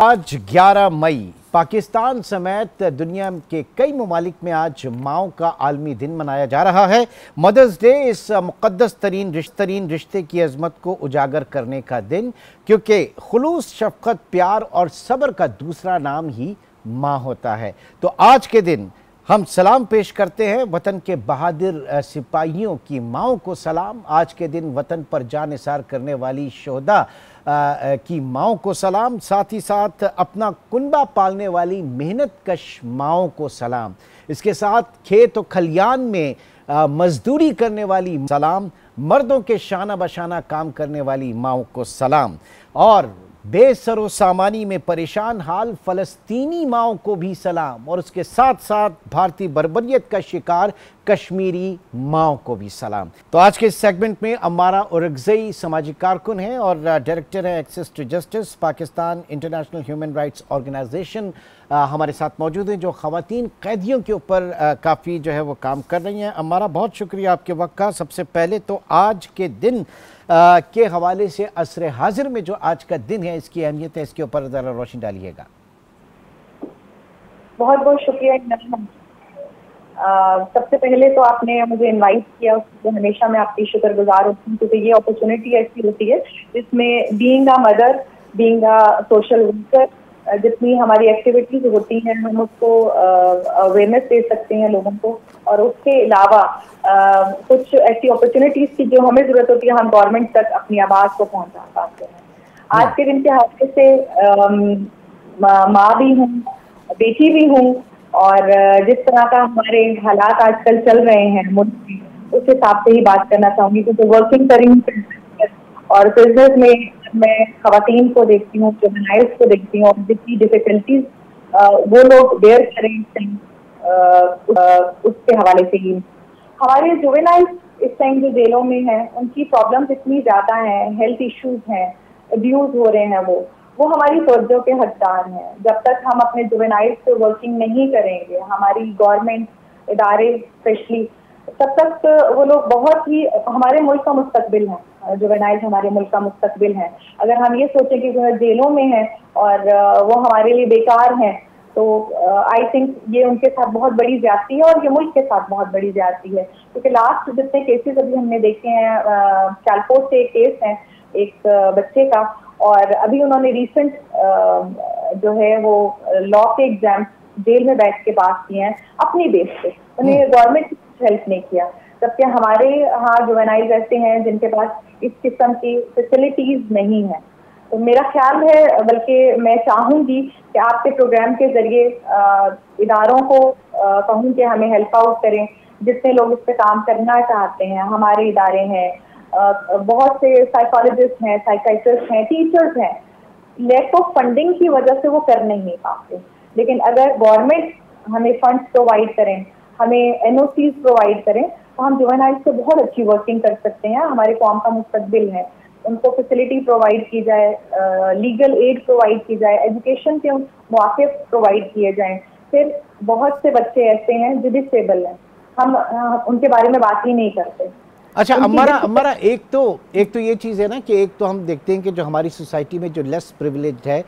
आज 11 मई पाकिस्तान समेत दुनिया के कई ममालिक में आज माओं का आलमी दिन मनाया जा रहा है। मदर्स डे इस मुक़द्दस तरीन रिश्ते की अजमत को उजागर करने का दिन, क्योंकि खुलूस, शफ़क़त, प्यार और सब्र का दूसरा नाम ही माँ होता है। तो आज के दिन हम सलाम पेश करते हैं वतन के बहादुर सिपाहियों की माओं को सलाम। आज के दिन वतन पर जान निसार करने वाली शोहदा की माओं को सलाम। साथ ही साथ अपना कुनबा पालने वाली मेहनत कश माओं को सलाम। इसके साथ खेत और खलियान में मजदूरी करने वाली सलाम। मर्दों के शाना बशाना काम करने वाली माओं को सलाम। और बेसरो सामानी में परेशान हाल फ़लस्तीनी माओं को भी सलाम। और उसके साथ साथ भारतीय बर्बरियत का शिकार कश्मीरी माओं को भी सलाम। तो आज के इस सेगमेंट में अम्मारा औरकज़ई समाजी कारकुन हैं और डायरेक्टर है access to justice Pakistan international human rights organization, हमारे साथ मौजूद हैं, जो ख़वातीन कैदियों के ऊपर काफ़ी जो है वो काम कर रही हैं। अम्मारा, बहुत शुक्रिया आपके वक्त का। सबसे पहले तो आज के दिन के हवाले से असर हाजिर में जो आज का दिन है, इसकी अहमियत है, इसके ऊपर ज़रा रोशनी डालिएगा। बहुत बहुत शुक्रिया। सबसे पहले तो आपने मुझे इनवाइट किया, उसको हमेशा मैं आपकी शुक्रगुजार होती हूँ, क्योंकि ये अपॉर्चुनिटी ऐसी होती है जिसमें being a mother, being a social worker, जितनी हमारी एक्टिविटीज होती हैं हम उसको अवेयरनेस दे सकते हैं लोगों को। और उसके अलावा कुछ ऐसी अपॉर्चुनिटीज की जो हमें जरूरत होती है, हम गवर्नमेंट तक अपनी आवाज को पहुंचा पाते हैं। आज के दिन के हवाले से माँ भी हूँ, बेटी भी हूँ, और जिस तरह का हमारे हालात आजकल चल रहे हैं मुल्क में, उस हिसाब से ही बात करना चाहूंगी। क्योंकि वर्किंग करेंगी और बिजनेस में मैं खवातीन को देखती हूँ, जुवेनाइल्स को देखती हूँ, और जितनी डिफिकल्टीज वो लोग बेयर करें उसके हवाले से ही। हमारे जुवेनाइल्स इस टाइम जो जेलों में हैं, उनकी प्रॉब्लम्स इतनी ज्यादा हैं, हेल्थ इश्यूज हैं, अब्यूज हो रहे हैं, वो हमारी तवज्जो के हकदार हैं। जब तक हम अपने जुवेनाइल्स पे वर्किंग नहीं करेंगे, हमारी गवर्नमेंट इदारे स्पेशली, तब तक वो लोग बहुत ही हमारे मुल्क का मुस्तकबिल है। जुवेनाइल्स हमारे मुल्क का मुस्तकबिल है। अगर हम ये सोचें कि जो जेलों में हैं और वो हमारे लिए बेकार हैं, तो आई थिंक ये उनके साथ बहुत बड़ी ज्यादती है, और ये मुल्क के साथ बहुत बड़ी ज्यादती है। क्योंकि लास्ट जितने केसेस अभी हमने देखे हैं, चालकोट से एक केस है एक बच्चे का, और अभी उन्होंने रिसेंट जो है वो लॉ के एग्जाम जेल में बैठ के पास किए हैं अपनी बेस पे। उन्हें गवर्नमेंट ने हेल्प नहीं किया। जबकि हमारे यहाँ जुवेनाइल्स ऐसे हैं जिनके पास इस किस्म की फैसिलिटीज नहीं है। तो मेरा ख्याल है, बल्कि मैं चाहूंगी कि आपके प्रोग्राम के जरिए इदारों को कहूँ कि हमें हेल्प आउट करें। जितने लोग इस पे काम करना चाहते हैं, हमारे इदारे हैं, बहुत से साइकोलॉजिस्ट हैं, साइकियाट्रिस्ट हैं, टीचर्स हैं, लैक ऑफ फंडिंग की वजह से वो कर नहीं पाते। लेकिन अगर गवर्नमेंट हमें फंड्स प्रोवाइड करें, हमें एनओसीज प्रोवाइड करें, तो हम जुवेनाइल्स से बहुत अच्छी वर्किंग कर सकते हैं। हमारे कौम का मुस्तकबिल है। उनको फैसिलिटी प्रोवाइड की जाए, लीगल एड प्रोवाइड की जाए, एजुकेशन के मौके प्रोवाइड किए जाएं। फिर बहुत से बच्चे ऐसे हैं जो डिसेबल हैं, हम उनके बारे में बात ही नहीं करते। अच्छा हमारा एक तो ये चीज़ है ना कि एक तो हम देखते हैं कि जो हमारी सोसाइटी में जो लेस प्रिविलेज्ड है,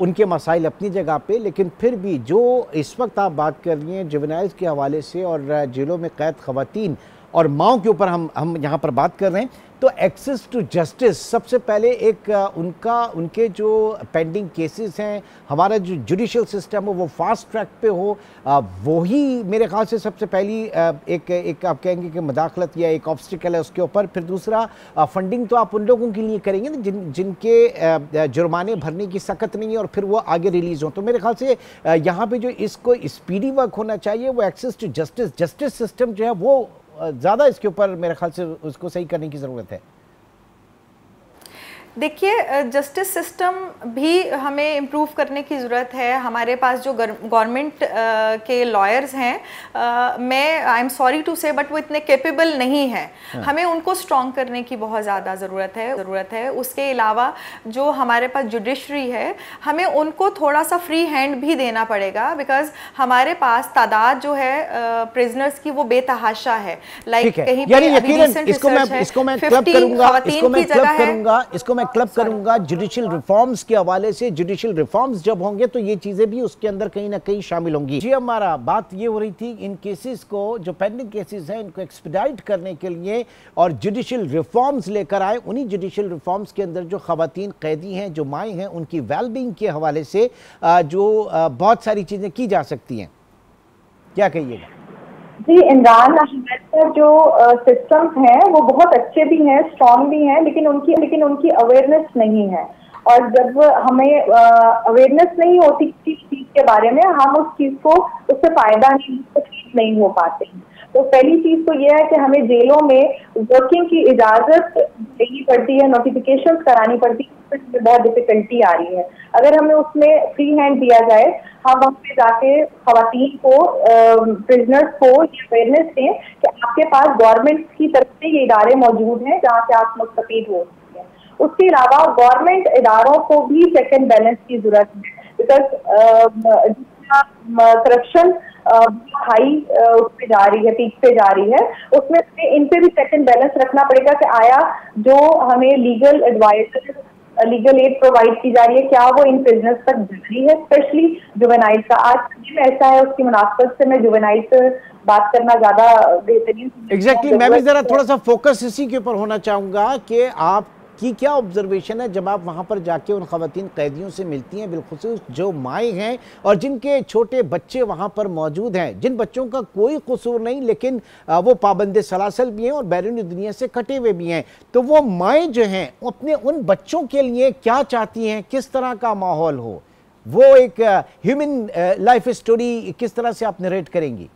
उनके मसाइल अपनी जगह पे, लेकिन फिर भी जो इस वक्त आप बात कर रही हैं जुवेनाइल्स के हवाले से और जेलों में कैद खवातीन और माओं के ऊपर हम यहाँ पर बात कर रहे हैं, तो एक्सेस टू जस्टिस सबसे पहले एक उनके जो पेंडिंग केसेस हैं, हमारा जो जुडिशल सिस्टम हो वो फास्ट ट्रैक पे हो, वही मेरे ख्याल से सबसे पहली एक आप कहेंगे कि मदाखलत या एक ऑब्स्टिकल है उसके ऊपर। फिर दूसरा, फंडिंग तो आप उन लोगों के लिए करेंगे ना जिनके जुर्माने भरने की सख्त नहीं है और फिर वो आगे रिलीज हों। तो मेरे ख्याल से यहाँ पे जो इसको स्पीडी वर्क होना चाहिए, वो एक्सेस टू जस्टिस सिस्टम जो है वो ज़्यादा इसके ऊपर मेरे ख्याल से उसको सही करने की ज़रूरत है। देखिए, जस्टिस सिस्टम भी हमें इम्प्रूव करने की ज़रूरत है। हमारे पास जो गवर्नमेंट के लॉयर्स हैं, मैं आई एम सॉरी टू से बट वो इतने कैपेबल नहीं हैं। हमें उनको स्ट्रॉन्ग करने की बहुत ज़्यादा ज़रूरत है। उसके अलावा जो हमारे पास जुडिशरी है, हमें उनको थोड़ा सा फ्री हैंड भी देना पड़ेगा, बिकॉज हमारे पास तादाद जो है प्रिजनर्स की वो बेतहाशा है। लाइक कहीं पे अभी रिसेंट रिसर्च है 50 खवातीन की जगह है। इसको मैं मैं क्लब करूंगा जुडिशियल रिफॉर्म्स के हवाले से। जुडिशियल रिफॉर्म्स जब होंगे तो ये चीजें भी उसके अंदर कहीं ना कहीं शामिल होंगी। जी, हमारा बात ये हो रही थी इन केसेस को, जो पेंडिंग केसेस हैं, इनको एक्सपीडाइट करने के लिए और जुडिशियल रिफॉर्म्स लेकर आए। उन्हीं जुडिशियल रिफॉर्म्स के अंदर जो खवातीन कैदी हैं, जो माएँ हैं, उनकी वेलबींग के हवाले से जो बहुत सारी चीजें की जा सकती हैं, क्या कहिएगा? जी, इमरान अहमद का जो सिस्टम्स हैं वो बहुत अच्छे भी हैं, स्ट्रॉन्ग भी हैं, लेकिन उनकी अवेयरनेस नहीं है। और जब हमें अवेयरनेस नहीं होती किसी चीज के बारे में, हम उस चीज को, उससे फायदा नहीं हो पाते। तो पहली चीज तो यह है कि हमें जेलों में वर्किंग की इजाजत देनी पड़ती है, नोटिफिकेशन करानी पड़ती है, उसमें बहुत डिफिकल्टी आ रही है। अगर हमें उसमें फ्री हैंड दिया जाए, हम वहाँ पे जाके खवातीन को, प्रिजनर्स को ये अवेयरनेस दें कि आपके पास गवर्नमेंट की तरफ से ये इदारे मौजूद हैं जहाँ से आप मुस्तफीद हो सकते हैं। उसके अलावा गवर्नमेंट इदारों को भी चेक एंड बैलेंस की जरूरत है, बिकॉज करप्शन हाई उस पे जा रही है, पीक पे जा रही है, उसमें इन पे भी चेक एंड बैलेंस रखना पड़ेगा कि आया जो हमें legal advice, legal aid provide की जा रही है, क्या वो इन प्रिजनर्स तक जा रही है, स्पेशली जुवेनाइल का। आज में ऐसा है, उसकी मुनासबत से मैं जुवेनाइल से बात करना ज्यादा बेहतरीन। एग्जैक्टली, मैं भी जरा थोड़ा सा फोकस इसी के ऊपर होना चाहूंगा कि आप की क्या ऑब्जर्वेशन है जब आप वहाँ पर जाके उन खवातीन कैदियों से मिलती हैं, बिलखुसूस जो माएँ हैं और जिनके छोटे बच्चे वहाँ पर मौजूद हैं, जिन बच्चों का कोई कसूर नहीं लेकिन वो पाबंदे सलासल भी हैं और बैरूनी दुनिया से कटे हुए भी हैं। तो वो माएँ जो हैं अपने उन बच्चों के लिए क्या चाहती हैं, किस तरह का माहौल हो, वो एक ह्यूमन लाइफ स्टोरी किस तरह से आप नरेट करेंगी?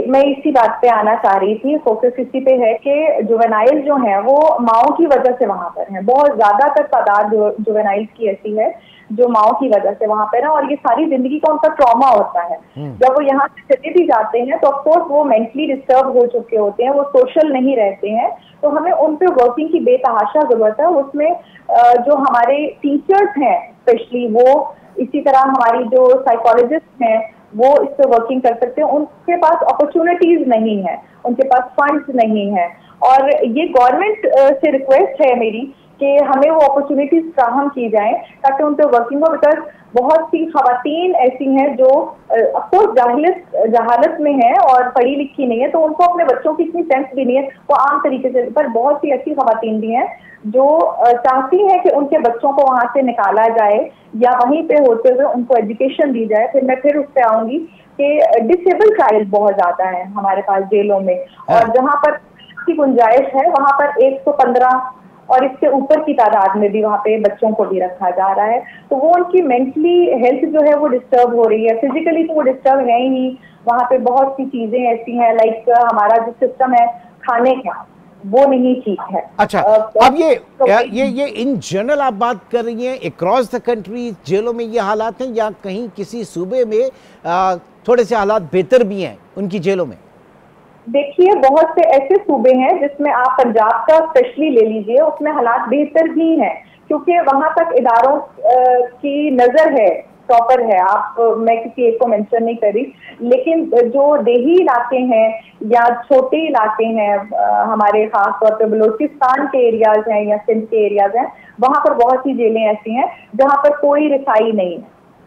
मैं इसी बात पे आना चाह रही थी। फोकस इसी पे है कि जुवेनाइल जो है वो माओ की वजह से वहां पर है। बहुत ज्यादातर तादाद जुवेनाइल की ऐसी है जो माओ की वजह से वहां पर है, और ये सारी जिंदगी का उनका ट्रॉमा होता है। जब वो यहाँ से चले भी जाते हैं तो ऑफकोर्स वो मेंटली डिस्टर्ब हो चुके होते हैं, वो सोशल नहीं रहते हैं। तो हमें उन पे वर्किंग की बेतहाशा जरूरत है। उसमें जो हमारे टीचर्स हैं स्पेशली, वो इसी तरह हमारी जो साइकोलॉजिस्ट हैं वो इस पे वर्किंग कर सकते हैं। उनके पास अपॉर्चुनिटीज नहीं है, उनके पास फंड्स नहीं है, और ये गवर्नमेंट से रिक्वेस्ट है मेरी कि हमें वो अपॉर्चुनिटीज फ्राहम की जाए ताकि उन पे वर्किंग हो। बिकॉज बहुत सी खवातीन ऐसी हैं जो अफकोर्स जहालत में है और पढ़ी लिखी नहीं है, तो उनको अपने बच्चों की इतनी सेंस भी नहीं है वो आम तरीके से। पर बहुत सी ऐसी खवातीन भी हैं जो चाहती हैं कि उनके बच्चों को वहां से निकाला जाए या वहीं पे होते हुए उनको एजुकेशन दी जाए। फिर मैं उस पे आऊंगी कि डिसेबल चाइल्ड बहुत ज्यादा है हमारे पास जेलों में, और जहाँ पर की गुंजाइश है वहां पर 115 और इससे ऊपर की तादाद में भी वहाँ पे बच्चों को भी रखा जा रहा है। तो वो उनकी मेंटली हेल्थ जो है वो डिस्टर्ब हो रही है, फिजिकली तो वो डिस्टर्ब है ही नहीं। वहाँ पे बहुत सी चीजें ऐसी हैं, लाइक हमारा जो सिस्टम है खाने का वो नहीं ठीक है। अच्छा, अब ये इन जनरल आप बात कर रही हैं अक्रॉस द कंट्री जेलों में ये हालात हैं, या कहीं किसी सूबे में थोड़े से हालात बेहतर भी हैं उनकी जेलों में? देखिए, बहुत से ऐसे सूबे हैं जिसमें आप पंजाब का स्पेशली ले लीजिए, उसमें हालात बेहतर भी हैं क्योंकि वहां तक इदारों की नजर है, प्रॉपर है। मैं किसी एक को मेंशन नहीं करी, लेकिन जो देही इलाके हैं या छोटे इलाके हैं हमारे, खास तौर पे बलोचिस्तान के एरियाज हैं या सिंध के एरियाज हैं, वहां पर बहुत सी जेलें ऐसी हैं जहां पर कोई रसाई नहीं है,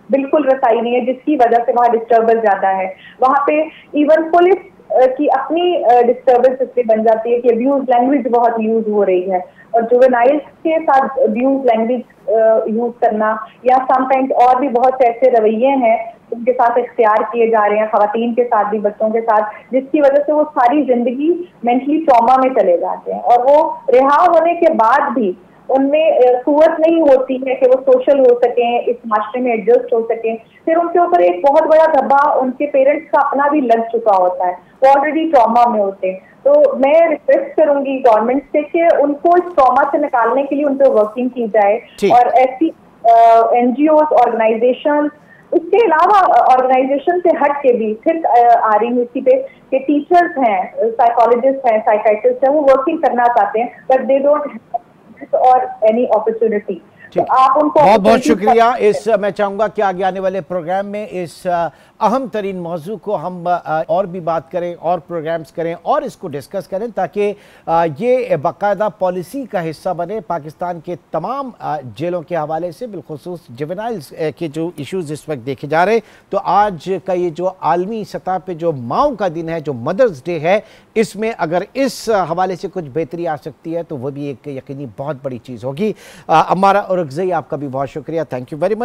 बिल्कुल रसाई नहीं है, जिसकी वजह से वहाँ डिस्टर्बेंस ज्यादा है। वहाँ पे इवन पुलिस की अपनी डिस्टर्बेंस इसलिए बन जाती है कि अब्यूज लैंग्वेज बहुत यूज हो रही है, और जुवेनाइल्स के साथ अब्यूज लैंग्वेज यूज करना या समटाइम्स और भी बहुत से ऐसे रवैये हैं उनके साथ इख्तियार किए जा रहे हैं खवातीन के साथ भी, बच्चों के साथ, जिसकी वजह से वो सारी जिंदगी मेंटली ट्रॉमा में चले जाते हैं, और वो रिहा होने के बाद भी उनमें कुव्वत नहीं होती है कि वो सोशल हो सकें, इस माशरे में एडजस्ट हो सकें। फिर उनके ऊपर एक बहुत बड़ा धब्बा उनके पेरेंट्स का अपना भी लग चुका होता है, वो ऑलरेडी ट्रॉमा में होते हैं। तो मैं रिक्वेस्ट करूंगी गवर्नमेंट से कि उनको इस ट्रॉमा से निकालने के लिए उन पर वर्किंग की जाए, और ऐसी NGOs, ऑर्गेनाइजेशन, उसके अलावा ऑर्गेनाइजेशन से हट के भी फिर आ रही हूँ इसी पे कि टीचर्स हैं, साइकोलॉजिस्ट हैं, साइकाइट्रिस्ट हैं, वो वर्किंग करना चाहते हैं बट दे डोंट और एनी अपॉर्चुनिटी। आप उनको बहुत बहुत शुक्रिया। इस मैं चाहूँगा कि आगे आने वाले प्रोग्राम में इस अहम तरीन मौजू को हम और भी बात करें और प्रोग्राम्स करें और इसको डिस्कस करें ताकि ये बाकायदा पॉलिसी का हिस्सा बने। पाकिस्तान के तमाम जेलों के हवाले से बिलखुसूस जुवेनाइल्स के जो इश्यूज इस वक्त देखे जा रहे, तो आज का ये जो आलमी सतह पे जो माओं का दिन है, जो मदर्स डे है, इसमें अगर इस हवाले से कुछ बेहतरी आ सकती है तो वो भी एक यकीनी बहुत बड़ी चीज़ होगी। अम्मारा औरकज़ई, आपका भी बहुत शुक्रिया, थैंक यू वेरी मच।